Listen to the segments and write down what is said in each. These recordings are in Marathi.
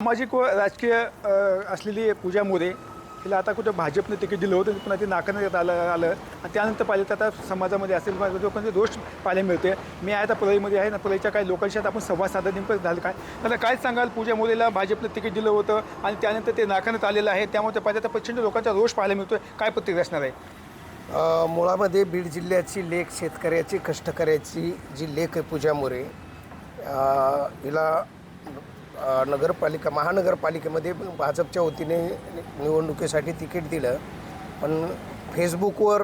सामाजिक व राजकीय असलेली पूजा मोरे तिला आता कुठं भाजपने तिकीट दिलं होतं, पुन्हा ते नाकारण्यात आलं आणि त्यानंतर पाहिलं तर आता समाजामध्ये असेल लोकांचे दोष पाहायला मिळते. मी आहे आता परळीमध्ये आहे ना, परळीच्या काही लोकांशी आता आपण संवाद साधा नेमकं झालं काय आता काय सांगाल? पूजा मोरेला भाजपने तिकीट दिलं होतं आणि त्यानंतर ते नाकारण्यात आलेलं आहे, त्यामुळे ते पाहिजे तर प्रचंड लोकांचा रोष पाहायला मिळतोय. काय प्रतिक्रिया असणार आहे? मुळामध्ये बीड जिल्ह्याची लेख, शेतकऱ्याची, कष्टकऱ्याची जी लेख आहे पूजा मोरे, हिला महानगरपालिकेमध्ये भाजपच्या वतीने निवडणुकीसाठी तिकीट दिलं. पण फेसबुकवर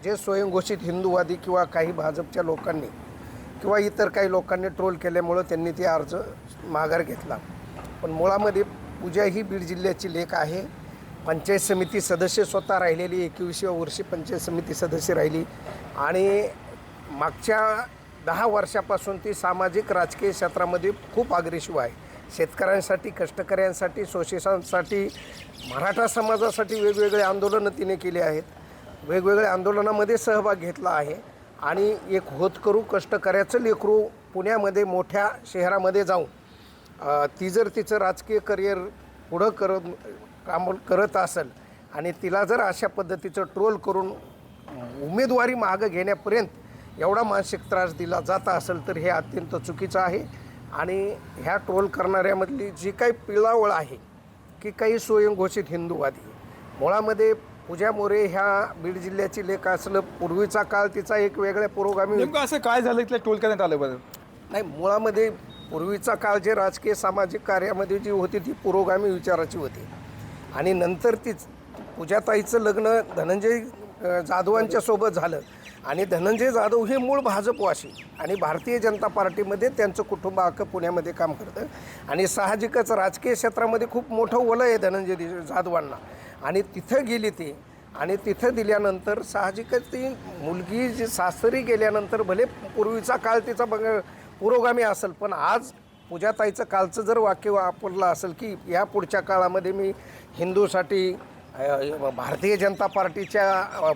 जे स्वयंघोषित हिंदूवादी किंवा काही भाजपच्या लोकांनी किंवा इतर काही लोकांनी ट्रोल केल्यामुळं त्यांनी ते अर्ज माघार घेतला. पण मुळामध्ये पूजा ही बीड जिल्ह्याची लेख आहे. पंचायत समिती सदस्य स्वतः राहिलेली, 21व्या वर्षी पंचायत समिती सदस्य राहिली आणि मागच्या 10 वर्षापासून ती सामाजिक राजकीय क्षेत्रामध्ये खूप अग्रेसिव्ह आहे. शेतकऱ्यांसाठी, कष्टकऱ्यांसाठी, शोषितांसाठी, मराठा समाजासाठी वेगवेगळे आंदोलनं तिने केली आहेत. वेगवेगळ्या आंदोलनामध्ये सहभाग घेतला आहे आणि एक होतकरू कष्टकऱ्याचं लेकरू पुण्यामध्ये मोठ्या शहरामध्ये जाऊन ती जर तिचं राजकीय करिअर पुढं काम करत असेल आणि तिला जर अशा पद्धतीचं ट्रोल करून उमेदवारी मागं घेण्यापर्यंत एवढा मानसिक त्रास दिला जात असेल तर हे अत्यंत चुकीचं आहे. आणि ह्या ट्रोल करणाऱ्यामधली जी काही पिळावळ आहे की काही स्वयंघोषित हिंदूवादी, मुळामध्ये पूजा मोरे ह्या बीड जिल्ह्याची लेख असलं, पूर्वीचा काळ तिचा एक वेगळ्या पुरोगामी. नेमकं असं काय झालं तिला ट्रोल करण्यात आलं? बरं नाही, मुळामध्ये पूर्वीचा काळ जे राजकीय सामाजिक कार्यामध्ये जी होती ती पुरोगामी विचाराची होती आणि नंतर तीच पूजाताईचं लग्न धनंजय जाधवांच्या सोबत झालं आणि धनंजय जाधव हे मूळ भाजपवासी आणि भारतीय जनता पार्टीमध्ये त्यांचं कुटुंब अख्खं पुण्यामध्ये काम करतं आणि साहजिकच राजकीय क्षेत्रामध्ये खूप मोठं वलय आहे धनंजय जाधवांना आणि तिथं गेली ती आणि तिथं दिल्यानंतर साहजिकच ती मुलगी जी सासरी गेल्यानंतर भले पूर्वीचा काळ तिचा पुरोगामी असेल, पण आज पूजाताईचं कालचं जर वाक्य वापरलं असेल की या पुढच्या काळामध्ये मी हिंदूसाठी भारतीय जनता पार्टीच्या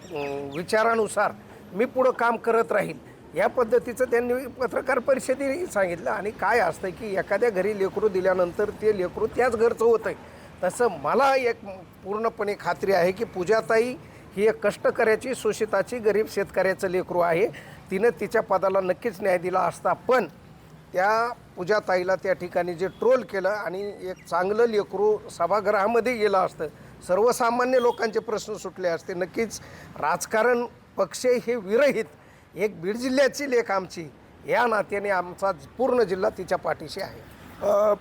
विचारानुसार मी पुढं काम करत राहील, या पद्धतीचं त्यांनी पत्रकार परिषदेने सांगितलं. आणि काय असतं की एखाद्या घरी लेकरू दिल्यानंतर ते लेकरू त्याच घरचं होतं आहे. तसं मला एक पूर्णपणे खात्री आहे की पूजाताई ही एक कष्टकऱ्याची, शोषिताची, गरीब शेतकऱ्याचं लेकरू आहे. तिनं तिच्या पदाला नक्कीच न्याय दिला असता, पण त्या पूजाताईला त्या ठिकाणी जे ट्रोल केलं आणि एक चांगलं लेकरू सभागृहामध्ये गेलं असतं, सर्वसामान्य लोकांचे प्रश्न सुटले असते. नक्कीच राजकारण पक्ष हे विरहित एक बीड जिल्ह्याची लेख आमची, या नात्याने आमचा पूर्ण जिल्हा तिच्या पाठीशी आहे.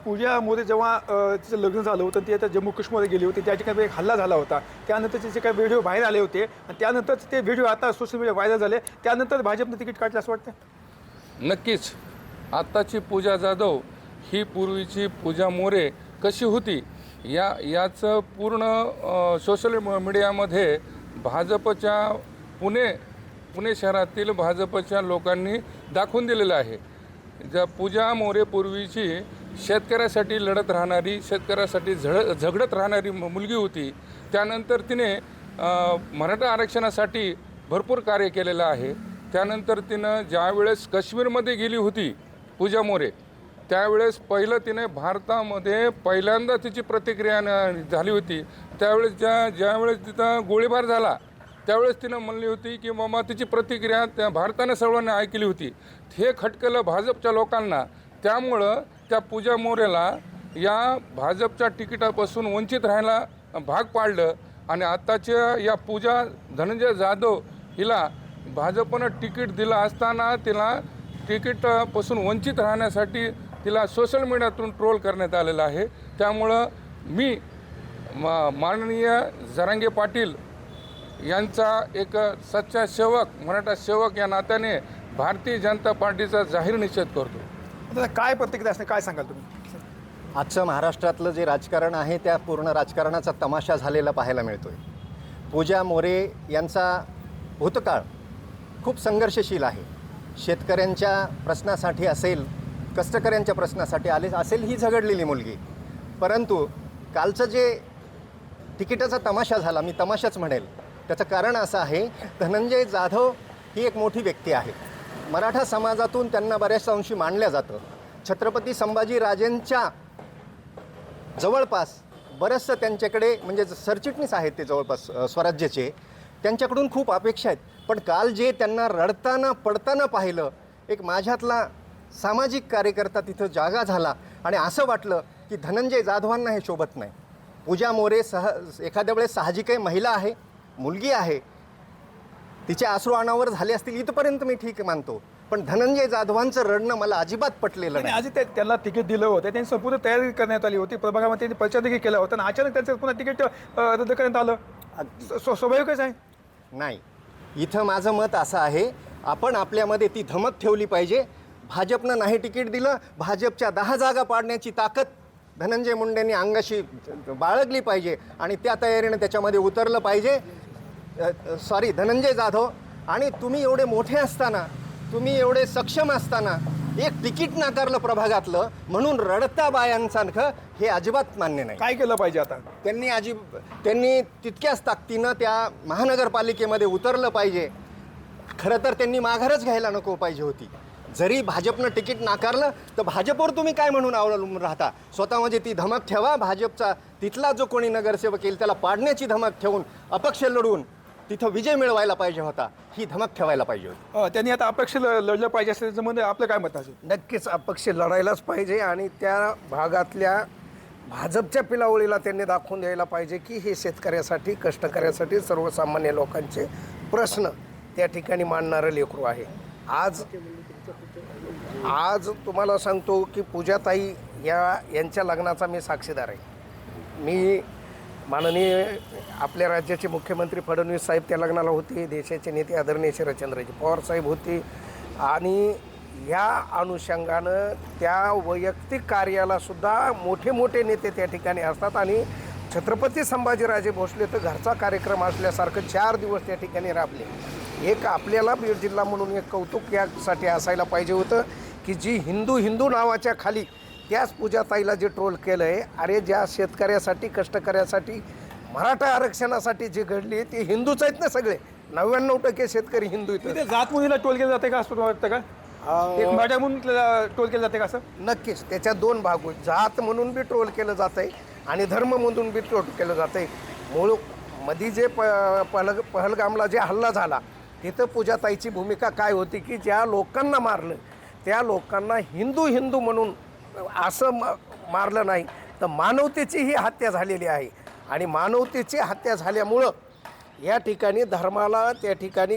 पूजा मोरे जेव्हा तिचं लग्न झालं होतं ती आता जम्मू काश्मीरमध्ये गेली होती, त्या ठिकाणी एक हल्ला झाला होता, त्यानंतर तिचे काही व्हिडिओ बाहेर आले होते आणि त्यानंतर ते व्हिडिओ आता सोशल मीडिया व्हायरल झाले, त्यानंतर भाजपने तिकीट काढलं असं वाटतं? नक्कीच. आत्ताची पूजा जाधव ही पूर्वीची पूजा मोरे कशी होती याचं पूर्ण सोशल मीडियामध्ये भाजपच्या पुणे शहरातील भाजपच्या लोकांनी दाखवून दिलेलं आहे. ज्या पूजा मोरे पूर्वीची शेतकऱ्यासाठी लढत राहणारी, शेतकऱ्यासाठी झगडत राहणारी मुलगी होती. त्यानंतर तिने मराठा आरक्षणासाठी भरपूर कार्य केलेलं आहे. त्यानंतर तिनं ज्यावेळेस काश्मीरमध्ये गेली होती पूजा मोरे, त्यावेळेस पहिलं तिने भारतामध्ये पहिल्यांदा तिची प्रतिक्रिया झाली होती. त्यावेळेस ज्यावेळेस तिथं गोळीबार झाला त्यावेळेस तिनं म्हणली होती की मामा तिची प्रतिक्रिया त्या भारताने सर्वांनी ऐकली होती. हे खटकलं भाजपच्या लोकांना, त्यामुळं त्या पूजा मोरेला या भाजपच्या तिकिटापासून वंचित राहायला भाग पाडलं आणि आत्ताच्या या पूजा धनंजय जाधव हिला भाजपनं तिकीट दिलं असताना तिला तिकीटापासून वंचित राहण्यासाठी तिला सोशल मीडियातून ट्रोल करण्यात आलेलं आहे. त्यामुळं मी माननीय जरांगे पाटील यांचा एक सच्चा सेवक, मराठा सेवक या नात्याने भारतीय जनता पार्टीचा जाहीर निषेध करतो. आता काय प्रतिक्रिया असते, काय सांगाल तुम्ही? आजचं महाराष्ट्रातलं जे राजकारण आहे त्या पूर्ण राजकारणाचा तमाशा झालेला पाहायला मिळतो आहे. पूजा मोरे यांचा भूतकाळ खूप संघर्षशील आहे. शेतकऱ्यांच्या प्रश्नासाठी असेल, कष्टकऱ्यांच्या प्रश्नासाठी असेल ही झगडलेली मुलगी. परंतु कालचं जे तिकिटाचा तमाशा झाला, मी तमाशाच म्हणेल, त्याचं कारण असं आहे, धनंजय जाधव ही एक मोठी व्यक्ती आहे. मराठा समाजातून त्यांना बऱ्याचशा अंशी मानलं जातं. छत्रपती संभाजीराजेंच्या जवळपास बरंचसं त्यांच्याकडे म्हणजे सरचिटणीस आहेत ते जवळपास स्वराज्याचे, त्यांच्याकडून खूप अपेक्षा आहेत. पण काल जे त्यांना रडताना पडताना पाहिलं, एक माझ्यातला सामाजिक कार्यकर्ता तिथं जागा झाला आणि असं वाटलं की धनंजय जाधवांना हे शोभत नाही. पूजा मोरे एखाद्या वेळेस साहजिक आहे, महिला आहे, मुलगी आहे, तिचे अश्रू अनावर झाले असतील इथपर्यंत मी ठीक मानतो. पण धनंजय जाधवांचं रडणं मला अजिबात पटलेलं नाही. आधी त्यांना तिकीट दिलं होतं, त्यांनी संपूर्ण तयारी करण्यात आली होती, प्रभागामध्ये त्यांनी प्रचार देखील केला होता आणि अचानक त्यांचं पुन्हा तिकीट रद्द करण्यात आलं. स्वाभाविकच आहे. नाही, इथं माझं मत असं आहे, आपण आपल्यामध्ये ती धमक ठेवली पाहिजे. भाजपनं नाही तिकीट दिलं, भाजपच्या 10 जागा पाडण्याची ताकद धनंजय मुंडेंनी अंगाशी बाळगली पाहिजे आणि त्या तयारीने त्याच्यामध्ये उतरलं पाहिजे. सॉरी धनंजय जाधव, आणि तुम्ही एवढे मोठे असताना, तुम्ही एवढे सक्षम असताना एक तिकीट नाकारलं प्रभागातलं म्हणून रडता बायांसारखं हे अजिबात मान्य नाही. काय केलं पाहिजे आता? त्यांनी तितक्याच ताकदीनं त्या महानगरपालिकेमध्ये उतरलं पाहिजे. खरं तर त्यांनी माघारच घ्यायला नको पाहिजे होती. जरी भाजपनं तिकीट नाकारलं तर भाजपवर तुम्ही काय म्हणून अवलंबून राहता? स्वतःमध्ये ती धमक ठेवा. भाजपचा तिथला जो कोणी नगरसेवक येईल त्याला पाडण्याची धमक ठेवून अपक्ष लढून तिथं विजय मिळवायला पाहिजे होता, ही धमक ठेवायला पाहिजे होती. त्यांनी आता अपक्ष लढलं पाहिजे असं त्याचं म्हणणं, आपलं काय मत असेल? नक्कीच अपक्ष लढायलाच पाहिजे आणि त्या भागातल्या भाजपच्या पिलावळीला त्यांनी दाखवून द्यायला पाहिजे की हे शेतकऱ्यासाठी, कष्टकऱ्यासाठी, सर्वसामान्य लोकांचे प्रश्न त्या ठिकाणी मांडणारं लेकरू आहे. आज तुम्हाला सांगतो की पूजाताई यांच्या लग्नाचा मी साक्षीदार आहे. मी माननीय आपल्या राज्याचे मुख्यमंत्री फडणवीस साहेब त्या लग्नाला होते, देशाचे नेते आदरणीय शरदचंद्रजी पवार साहेब होते आणि या अनुषंगानं त्या वैयक्तिक कार्याला सुद्धा मोठे मोठे नेते त्या ठिकाणी असतात आणि छत्रपती संभाजीराजे भोसले तर घरचा कार्यक्रम असल्यासारखं 4 दिवस त्या ठिकाणी राबले. एक आपल्याला बीड जिल्हा म्हणून एक कौतुक यासाठी असायला पाहिजे होतं की जी हिंदू नावाच्या खाली त्याच पूजाताईला जे ट्रोल केलं आहे, अरे ज्या शेतकऱ्यासाठी, कष्टकऱ्यासाठी, मराठा आरक्षणासाठी जे घडली ते हिंदूच आहेत ना सगळे. 99% शेतकरी हिंदू आहेत. जात मुलीला टोल केलं जाते का असं वाटतं का? एक मराठा म्हणून टोल केलं जाते का असं? नक्कीच त्याच्यात 2 भाग आहेत. जात म्हणून बी ट्रोल केलं जातं आहे आणि धर्म म्हणून बी ट्रोल केलं जातं आहे. मूळ मध्ये जे पहलगामला जे हल्ला झाला तिथं पूजाताईची भूमिका काय होती की ज्या लोकांना मारलं त्या लोकांना हिंदू म्हणून असं मारलं नाही तर मानवतेची ही हत्या झालेली आहे आणि मानवतेची हत्या झाल्यामुळं या ठिकाणी धर्माला त्या ठिकाणी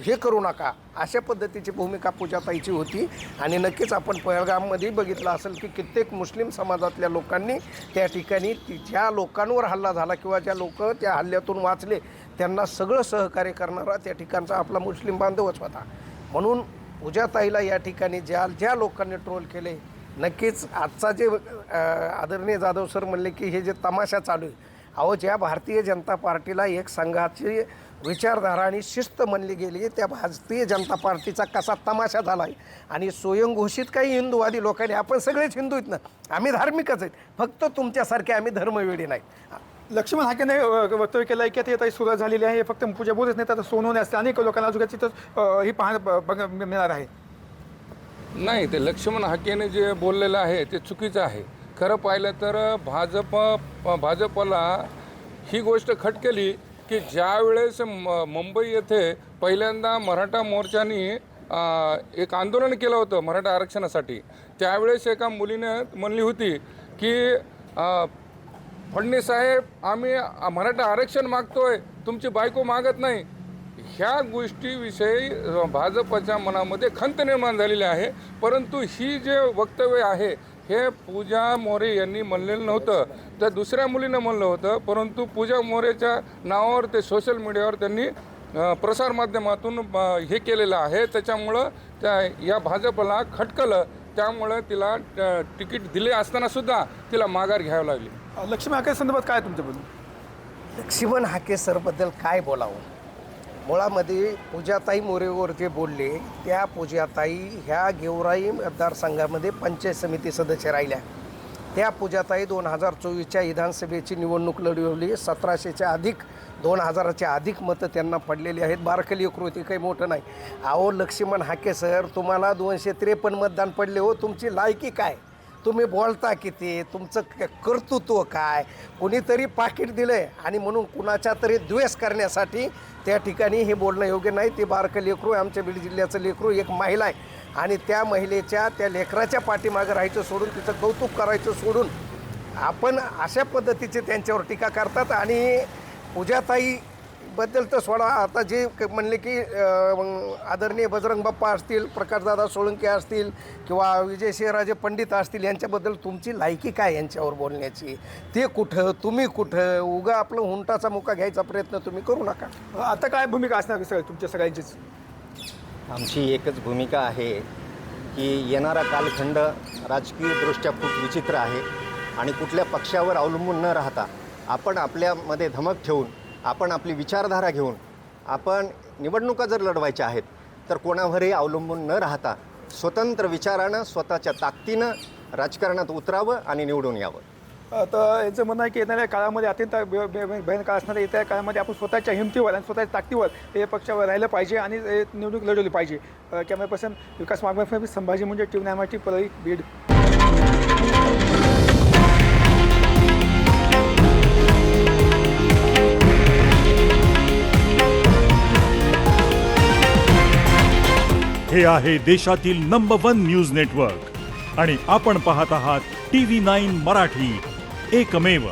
हे करू नका अशा पद्धतीची भूमिका पूजाताईची होती. आणि नक्कीच आपण पहलगाममध्ये बघितलं असेल की कित्येक मुस्लिम समाजातल्या लोकांनी त्या ठिकाणी ज्या लोकांवर हल्ला झाला किंवा ज्या लोक त्या हल्ल्यातून वाचले त्यांना सगळं सहकार्य करणारा त्या ठिकाणचा आपला मुस्लिम बांधवच होता. म्हणून पूजाताईला या ठिकाणी ज्या लोकांनी ट्रोल केले, नक्कीच आजचा जे आदरणीय जाधव सर म्हणले की हे जे तमाशा चालू आहे, अहो ज्या भारतीय जनता पार्टीला एक संघाची विचारधारा आणि शिस्त म्हणली गेली त्या भारतीय जनता पार्टीचा कसा तमाशा झाला आहे. आणि स्वयंघोषित काही हिंदूवादी लोकांनी, आपण सगळेच हिंदू आहेत ना, आम्ही धार्मिकच आहेत, फक्त तुमच्यासारखे आम्ही धर्मवेडी नाही. लक्ष्मण हाकेने वक्तव्य केलं आहे की आता सुरुवात झालेली आहे, फक्त पूजा बोलत नाही तर सोनवणे असते, अनेक लोकांना अजून तिथं ही मिळणार आहे. नाही, ते लक्ष्मण हाकेने जे बोललेलं आहे ते चुकीचं आहे. खरं पाहिलं तर भाजपला ही गोष्ट खटकेली की ज्या वेळेस मुंबई येथे पहिल्यांदा मराठा मोर्चानी एक आंदोलन केलं होतं मराठा आरक्षणासाठी, त्यावेळेस एका मुलीने म्हणली होती की फडणवीस साहेब, आम्ही मराठा आरक्षण मागतोय, तुमची बायको मागत नाही. ह्या गोष्टीविषयी भाजपच्या मनामध्ये खंत निर्माण झालेली आहे. परंतु ही जे वक्तव्य आहे हे पूजा मोरे यांनी म्हणलेलं नव्हतं, त्या दुसऱ्या मुलीनं म्हणलं होतं. परंतु पूजा मोरेच्या नावावर ते सोशल मीडियावर त्यांनी प्रसारमाध्यमातून हे केलेलं आहे. त्याच्यामुळं या भाजपला खटकलं, त्यामुळं तिला तिकीट दिले असतानासुद्धा तिला माघार घ्यावी लागली. लक्ष्मण हाके संदर्भात काय तुमच्याबद्दल? लक्ष्मण हाके सरबद्दल काय बोलावं? मुळामध्ये पूजाताई मोरेवर जे बोलले त्या पूजाताई ह्या गेवराई मतदारसंघामध्ये पंचायत समिती सदस्य राहिल्या. त्या पूजाताई 2024च्या विधानसभेची निवडणूक लढवली. 1700च्या अधिक 2000च्या अधिक मतं त्यांना पडलेली आहेत. बारकली कृती काही मोठं नाही. अहो लक्ष्मण हाके सर, तुम्हाला 253 मतदान पडले हो, तुमची लायकी काय? तुम्ही बोलता किती, तुमचं कर्तृत्व काय, कोणीतरी पाकिट दिलंय आणि म्हणून कुणाच्या तरी द्वेष करण्यासाठी त्या ठिकाणी हे बोलणं योग्य नाही. ते बारकं लेकरू आहे, आमच्या बीड जिल्ह्याचं लेकरू, एक महिला आहे आणि त्या महिलेच्या त्या लेकराच्या पाठीमागं राहायचं सोडून तिचं कौतुक करायचं सोडून आपण अशा पद्धतीचे त्यांच्यावर टीका करतात. आणि पूजाताईबद्दल तर सोडा, आता जे म्हणले की आदरणीय बजरंग बाप्पा असतील, प्रकाशदादा सोळंके असतील किंवा विजयसिंहराजे पंडित असतील, यांच्याबद्दल तुमची लायकी काय यांच्यावर बोलण्याची? ते कुठं, तुम्ही कुठं? उगा आपलं हुंटाचा मुका घ्यायचा प्रयत्न तुम्ही करू नका. आता काय भूमिका असणार सगळं तुमच्या सगळ्यांचीच? आमची एकच भूमिका आहे की येणारा कालखंड राजकीयदृष्ट्या खूप विचित्र आहे आणि कुठल्या पक्षावर अवलंबून न राहता आपण आपल्यामध्ये धमक ठेवून, आपण आपली विचारधारा घेऊन, आपण निवडणुका जर लढवायच्या आहेत तर कोणावरही अवलंबून न राहता स्वतंत्र विचारानं, स्वतःच्या ताकदीनं राजकारणात उतरावं आणि निवडून यावं. तर यांचं म्हणणं आहे की येणाऱ्या काळामध्ये अत्यंत भयानक काळ असणाऱ्या येत्या काळामध्ये आपण स्वतःच्या हिमतीवर आणि स्वतःच्या ताकदीवर हे पक्षावर राहिलं पाहिजे आणि निवडणूक लढवली पाहिजे. कॅमेरा पर्सन विकास मागवे, संभाजी मुंजे, टीव्ही 9 परळी, बीड. हे आहे देशातील नंबर 1 न्यूज नेटवर्क आणि आपण पाहत आहात TV9 मराठी, एकमेव.